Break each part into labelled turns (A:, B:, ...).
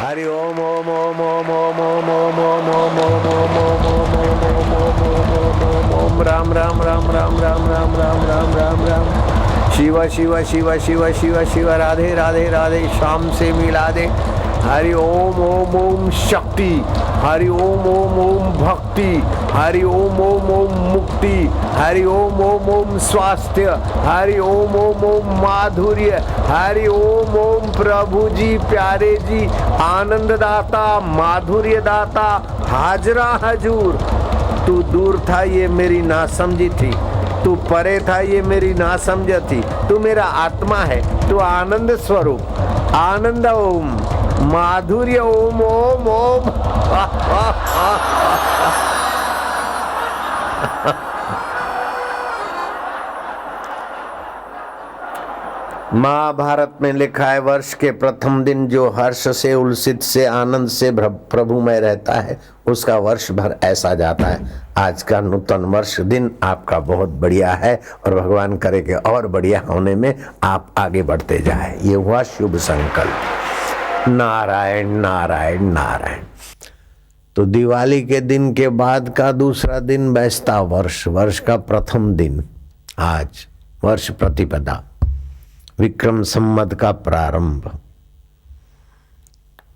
A: हरि ओम ओम ओम ओम ओम ओम ओम ओम ओम ओम ओम ओम ओम ओम ओम ओम ओम ओम राम राम राम राम राम राम राम राम राम राम शिव शिव शिव शिव शिव शिव राधे राधे राधे शाम से मिला दे। हरि ओम ओम ओम शक्ति, हरि ओम ओम ओम भक्ति, हरि ओम ओम ओम मुक्ति, हरि ओम ओम स्वास्थ्य, हरि ओम ओम माधुर्य, हरि ओम ओम प्रभु जी प्यारे जी आनंद दाता माधुर्य दाता हाजरा हजूर। तू दूर था ये मेरी नासमझी थी, तू परे था ये मेरी नासमझ थी, तू मेरा आत्मा है, तू आनंद स्वरूप आनंद ओम माधुर्य ओम ओम ओम। महाभारत में लिखा है, वर्ष के प्रथम दिन जो हर्ष से उल्सित से आनंद से प्रभु में रहता है उसका वर्ष भर ऐसा जाता है। आज का नूतन वर्ष दिन आपका बहुत बढ़िया है और भगवान करे कि और बढ़िया होने में आप आगे बढ़ते जाए। ये हुआ शुभ संकल्प। नारायण नारायण नारायण। तो दिवाली के दिन के बाद का दूसरा दिन बैसता वर्ष, वर्ष का प्रथम दिन आज, वर्ष प्रतिपदा, विक्रम संवत का प्रारंभ।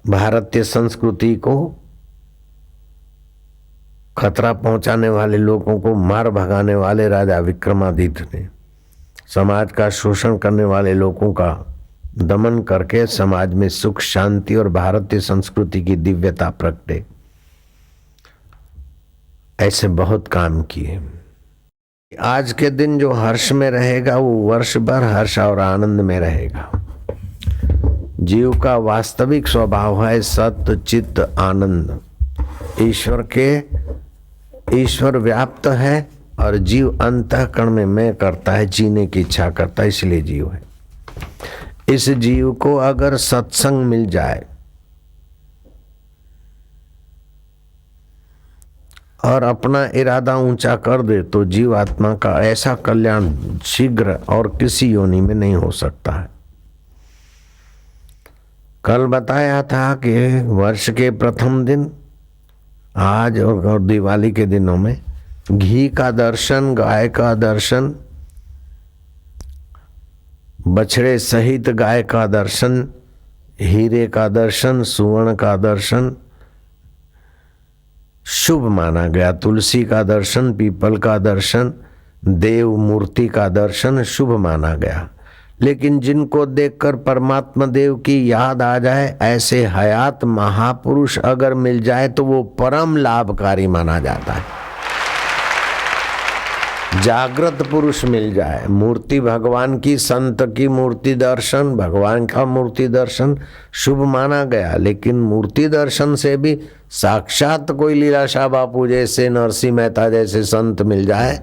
A: भारतीय संस्कृति को खतरा पहुंचाने वाले लोगों को मार भगाने वाले राजा विक्रमादित्य ने समाज का शोषण करने वाले लोगों का दमन करके समाज में सुख शांति और भारतीय संस्कृति की दिव्यता प्रगटे, ऐसे बहुत काम किए। आज के दिन जो हर्ष में रहेगा वो वर्ष भर हर्ष और आनंद में रहेगा। जीव का वास्तविक स्वभाव है सत्य चित्त आनंद। ईश्वर व्याप्त है और जीव अंतःकरण में मैं करता है, जीने की इच्छा करता है, इसलिए जीव है। इस जीव को अगर सत्संग मिल जाए और अपना इरादा ऊंचा कर दे तो जीव आत्मा का ऐसा कल्याण शीघ्र और किसी योनि में नहीं हो सकता है। कल बताया था कि वर्ष के प्रथम दिन आज और दिवाली के दिनों में घी का दर्शन, गाय का दर्शन, बछड़े सहित गाय का दर्शन, हीरे का दर्शन, सुवर्ण का दर्शन शुभ माना गया। तुलसी का दर्शन, पीपल का दर्शन, देव मूर्ति का दर्शन शुभ माना गया। लेकिन जिनको देखकर परमात्मा देव की याद आ जाए, ऐसे हयात महापुरुष अगर मिल जाए तो वो परम लाभकारी माना जाता है। जागृत पुरुष मिल जाए, मूर्ति भगवान की, संत की मूर्ति दर्शन, भगवान का मूर्ति दर्शन शुभ माना गया। लेकिन मूर्ति दर्शन से भी साक्षात कोई लीलाशाह बापू जैसे, नरसिंह मेहता जैसे संत मिल जाए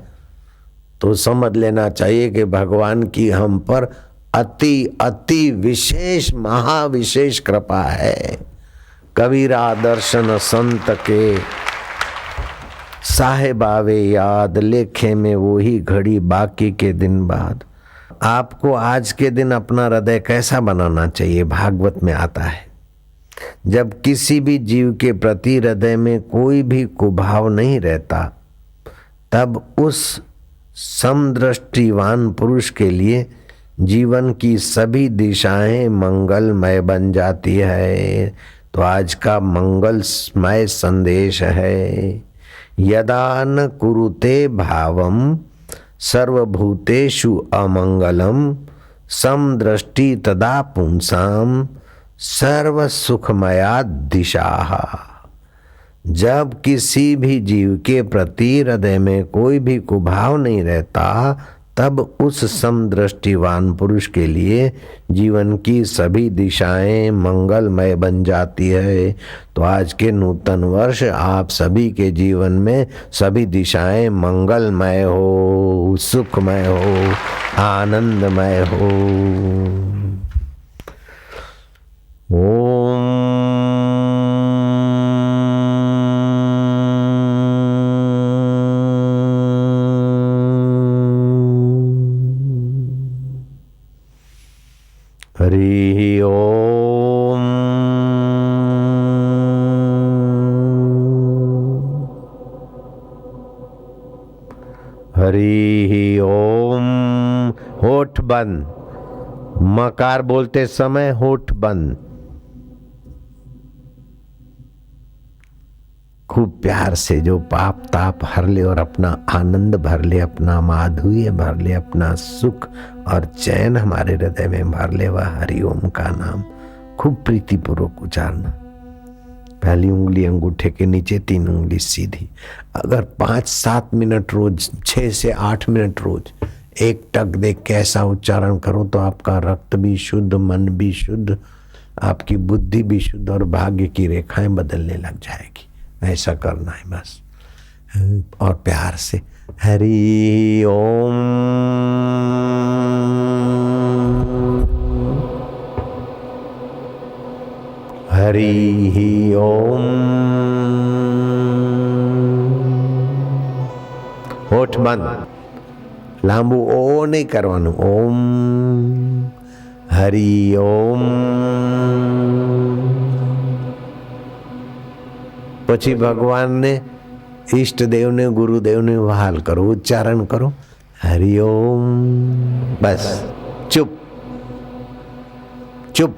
A: तो समझ लेना चाहिए कि भगवान की हम पर अति अति विशेष महाविशेष कृपा है। कबीरा दर्शन संत के, साहेब आवे याद, लेखे में वो ही घड़ी बाकी के दिन बाद। आपको आज के दिन अपना हृदय कैसा बनाना चाहिए? भागवत में आता है, जब किसी भी जीव के प्रति हृदय में कोई भी कुभाव नहीं रहता, तब उस समदृष्टिवान पुरुष के लिए जीवन की सभी दिशाएं मंगलमय बन जाती है। तो आज का मंगलमय संदेश है, यदा न कुरुते भावम सर्वभूतेषु अमंगलम समदृष्टि तदा पुंसाम सर्व सुखमया दिशा। जब किसी भी जीव के प्रति हृदय में कोई भी कुभाव नहीं रहता, तब उस समदृष्टिवान पुरुष के लिए जीवन की सभी दिशाएं मंगलमय बन जाती है। तो आज के नूतन वर्ष आप सभी के जीवन में सभी दिशाएं मंगलमय हो, सुखमय हो, आनंदमय हो। ओम हरि ओम। हरि ओम। होठ बंद, मकार बोलते समय होठ बंद। खूब प्यार से जो पाप ताप हर ले और अपना आनंद भर ले, अपना माधुर्य भर ले, अपना सुख और चैन हमारे हृदय में भर ले, वह हरि ओम का नाम खूब प्रीतिपूर्वक उच्चारना। पहली उंगली अंगूठे के नीचे, 3 उंगली सीधी। अगर 5-7 मिनट रोज, 6 से 8 मिनट रोज एक टक देख के ऐसा उच्चारण करो तो आपका रक्त भी शुद्ध, मन भी शुद्ध, आपकी बुद्धि भी शुद्ध और भाग्य की रेखाएं बदलने लग जाएगी। ऐसा करना है बस। और प्यार से हरि ओम। हरि ओम। होठ बंद, लांबू ओ नहीं करवानु। ओम हरि ओम। પછી ભગવાનને, ઈષ્ટદેવને, ગુરુદેવને વહાલ કરો, ઉચ્ચારણ કરો હરિઓમ। બસ चुप चुप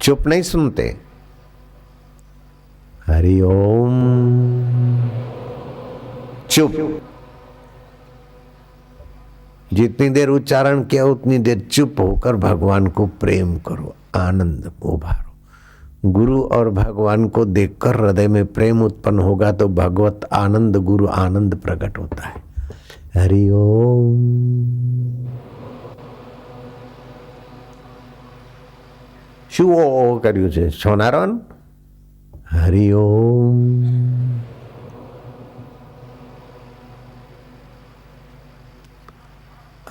A: चुप नहीं सुनते। हरिओम चुप। जितनी देर उच्चारण किया उतनी देर चुप होकर भगवान को प्रेम करो, आनंद उभारो। गुरु और भगवान को देखकर हृदय में प्रेम उत्पन्न होगा तो भगवत आनंद, गुरु आनंद प्रकट होता है। हरि ओम। શું ઓ કર્યું છે સોનારોન? હરિ ઓમ।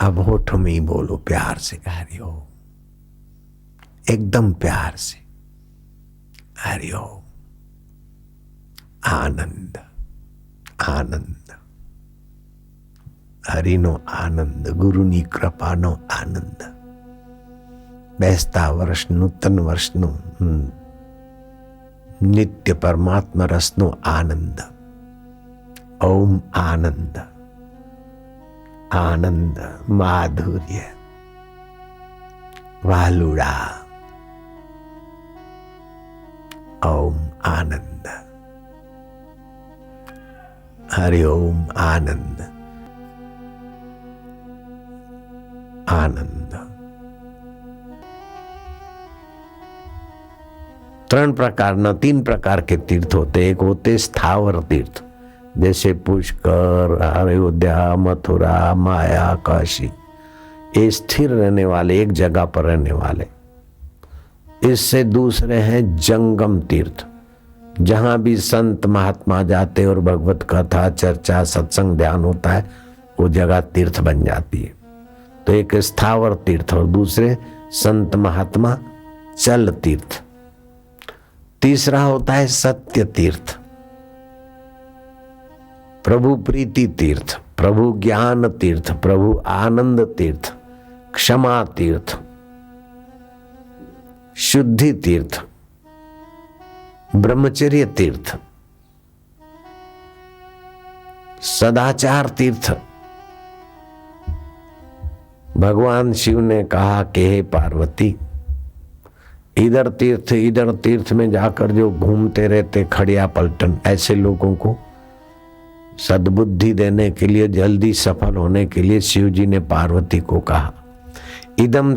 A: अब होठों में ही बोलो प्यार से हरि ओम, एकदम प्यार से हरि ओम। आनंद आनंद, हरिनो आनंद, गुरुनी कृपानो आनंद। બેસતા વર્ષ, નૂતન વર્ષનો નિત્ય પરમાત્મા રસનો આનંદ। ઓમ આનંદ આનંદ, માધુર્ય, વાલુડા। ओम आनंद। हरि ओम आनंद आनंद। 3 प्रकारना, 3 प्रकार के तीर्थ होते। एक होते स्थावर तीर्थ, जैसे पुष्कर, अयोध्या, मथुरा, माया, काशी। ये स्थिर रहने वाले, एक जगह पर रहने वाले। इससे दूसरे हैं जंगम तीर्थ, जहां भी संत महात्मा जाते और भगवत कथा, चर्चा, सत्संग, ध्यान होता है, वो जगह तीर्थ बन जाती है। तो एक स्थावर तीर्थ और दूसरे संत महात्मा चल तीर्थ। तीसरा होता है सत्य तीर्थ, प्रभु प्रीति तीर्थ, प्रभु ज्ञान तीर्थ, प्रभु आनंद तीर्थ, क्षमा तीर्थ, शुद्धि तीर्थ, ब्रह्मचर्य तीर्थ, सदाचार तीर्थ। भगवान शिव ने कहा कि हे पार्वती, इधर तीर्थ में जाकर जो घूमते रहते खड़िया पलटन, ऐसे लोगों को सद्बुद्धि देने के लिए, जल्दी सफल होने के लिए शिव जी ने पार्वती को कहा, इदम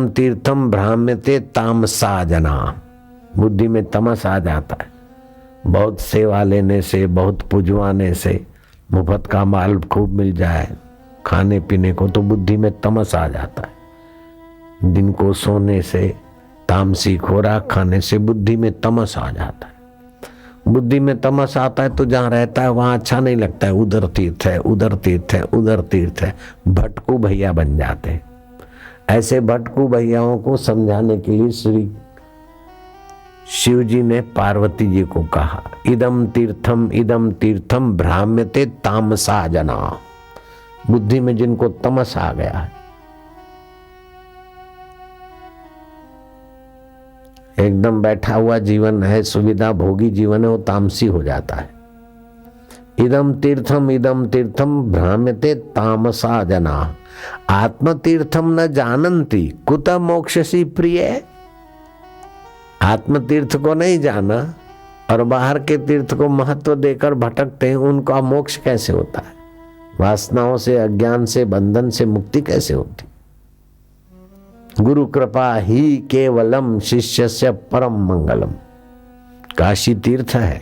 A: तीर्थम भ्राम्यते तामसा जना। बुद्धि में तमस आ जाता है, बहुत सेवा लेने से, बहुत पुजवाने से, मुफ्त का माल खूब मिल जाए खाने पीने को तो बुद्धि में तमस आ जाता है। दिन को सोने से, तामसी खुराक खाने से बुद्धि में तमस आ जाता है। बुद्धि में तमस आता है तो जहाँ रहता है वहाँ अच्छा नहीं लगता है। उधर तीर्थ है, उधर तीर्थ है, उधर तीर्थ है, भटकू भैया बन जाते हैं। ऐसे भटकू भैयाओं को समझाने के लिए श्री शिव जी ने पार्वती जी को कहा, इदम तीर्थम भ्राम्यते तामसा जना। बुद्धि में जिनको तमस आ गया है, एकदम बैठा हुआ जीवन है, सुविधा भोगी जीवन है, वो तामसी हो जाता है। इदम तीर्थम भ्राम्यते तामसा जना, आत्म तीर्थम न जानन्ति कुत मोक्षसी प्रिय। आत्म तीर्थ को नहीं जाना और बाहर के तीर्थ को महत्व देकर भटकते हैं, उनका मोक्ष कैसे होता है? वासनाओं से, अज्ञान से, बंधन से मुक्ति कैसे होती? गुरु कृपा ही केवलम शिष्यस्य परम मंगलम। काशी तीर्थ है,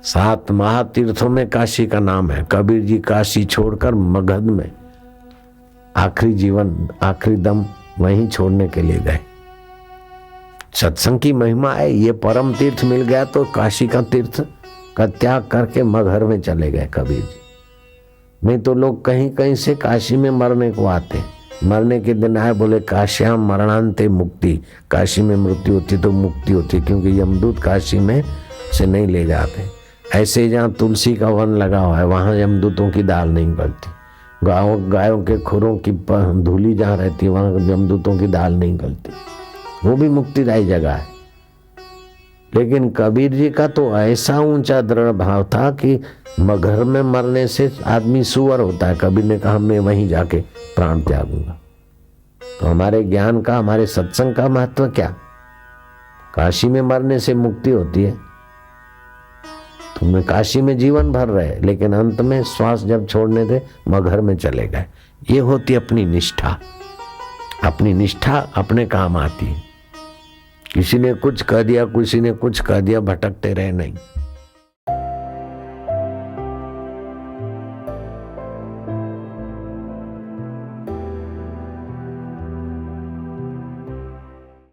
A: 7 महातीर्थों में काशी का नाम है। कबीर जी काशी छोड़कर मगध में आखिरी जीवन, आखिरी दम वहीं छोड़ने के लिए गए। सत्संग की महिमा है, ये परम तीर्थ मिल गया तो काशी का तीर्थ का त्याग करके मगहर में चले गए कबीर जी। नहीं तो लोग कहीं कहीं से काशी में मरने को आते, मरने के दिन आए, बोले काश्याम मरणांते मुक्ति, काशी में मृत्यु होती तो मुक्ति होती, क्योंकि यमदूत काशी में से नहीं ले जाते। ऐसे जहाँ तुलसी का वन लगा हुआ है वहाँ यमदूतों की दाल नहीं गलती, गायों के खुरों की धूली जहाँ रहती है वहाँ यमदूतों की दाल नहीं गलती, वो भी मुक्तिदायी जगह है। लेकिन कबीर जी का तो ऐसा ऊंचा दृढ़ भाव था कि मगहर में मरने से आदमी सुअर होता है। कबीर ने कहा मैं वहीं जाके प्राण त्यागूंगा। तो हमारे ज्ञान का, हमारे सत्संग का महत्व क्या? काशी में मरने से मुक्ति होती है, तुमने काशी में जीवन भर रहे, लेकिन अंत में श्वास जब छोड़ने थे मगहर में चले गए। ये होती अपनी निष्ठा। अपनी निष्ठा अपने काम आती है। किसी ने कुछ कह दिया, किसी ने कुछ कह दिया, भटकते रहे नहीं।